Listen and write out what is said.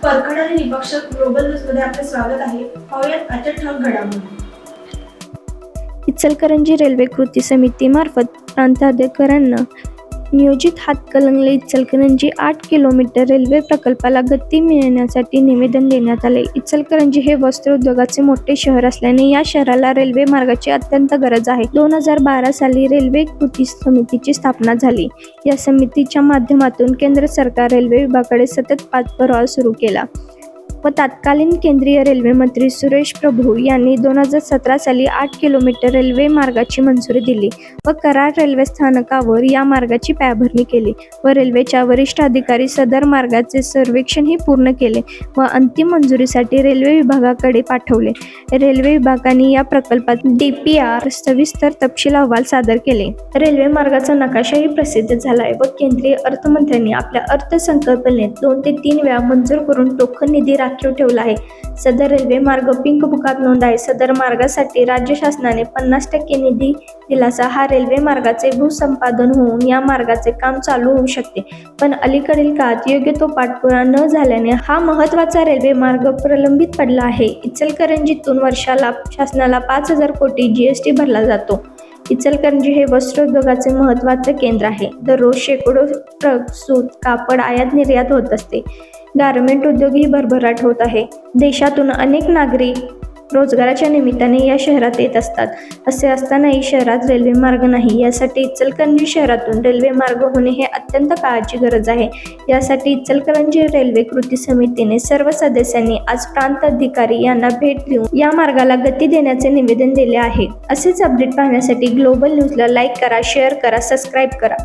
परखड आणि निपक्ष ग्लोबल न्यूजमध्ये आपले स्वागत आहे. पाहूयात आजच्या ठळक घडामोडी. इचलकरंजी रेल्वे कृती समितीमार्फत प्रांताधिकाऱ्यांना नियोजित हातकणंगले इचलकरंजी 8 किलोमीटर रेल्वे प्रकल्पाला गती मिळण्यासाठी निवेदन देण्यात आले. इचलकरंजी हे वस्त्रोद्योगाचे मोठे शहर असल्याने या शहराला रेल्वे मार्गाची अत्यंत गरज आहे. 2012 साली रेल्वे कृती समितीची स्थापना झाली. या समितीच्या माध्यमातून केंद्र सरकार रेल्वे विभागाकडे सतत पाठपुरावा सुरू केला व तत्कालीन केंद्रीय रेल्वे मंत्री सुरेश प्रभू यांनी 2017 साली 8 किलोमीटर रेल्वे मार्गाची मंजुरी दिली व कराड रेल्वे स्थानकावर या मार्गाची पायाभरणी केली व रेल्वेच्या वरिष्ठ अधिकारी सदर मार्गाचे सर्वेक्षणही पूर्ण केले व अंतिम मंजुरीसाठी रेल्वे विभागाकडे पाठवले. रेल्वे विभागाने या प्रकल्पात DPR सविस्तर तपशील अहवाल सादर केले. रेल्वे मार्गाचा नकाशाही प्रसिद्ध झाला आहे व केंद्रीय अर्थमंत्र्यांनी आपल्या अर्थसंकल्पनेत 2 ते 3 वेळा मंजूर करून टोकन निधी राखीव ठेवला आहे. सदर रेल्वे मार्ग पिंक बुकात नोंद आहे. सदर मार्गासाठी राज्य शासनाने 50% निधी दिलासा हा रेल्वे मार्गाचे भूसंपादन होऊन या मार्गाचे काम चालू होऊ शकते, पण अलीकडील काळात योग्य तो पाठपुरावा न झाल्याने हा महत्त्वाचा रेल्वे मार्ग प्रलंबित पडला आहे. इचलकरंजीतून वर्षाला शासनाला 5,000 कोटी GST भरला जातो. इचलकरंजी हे वस्त्रोद्योगाचे महत्त्वाचे केंद्र आहे. दररोज शेकडो ट्रक सूत कापड आयात निर्यात होत असते. गारमेंट उद्योगही भरभराट होत आहे. देशातून अनेक नागरिक रोजगाराच्या निमित्ताने या शहरात येत असतात. असे असतानाही शहरात रेल्वे मार्ग नाही. यासाठी इचलकरंजी शहरातून रेल्वे मार्ग होणे हे अत्यंत काळाची गरज आहे. यासाठी इचलकरंजी रेल्वे कृती समितीने सर्व सदस्यांनी आज प्रांत अधिकारी यांना भेट देऊन या मार्गाला गती देण्याचे निवेदन दिले आहे. असेच अपडेट पाहण्यासाठी ग्लोबल न्यूजला लाईक करा, शेअर करा, सबस्क्राईब करा.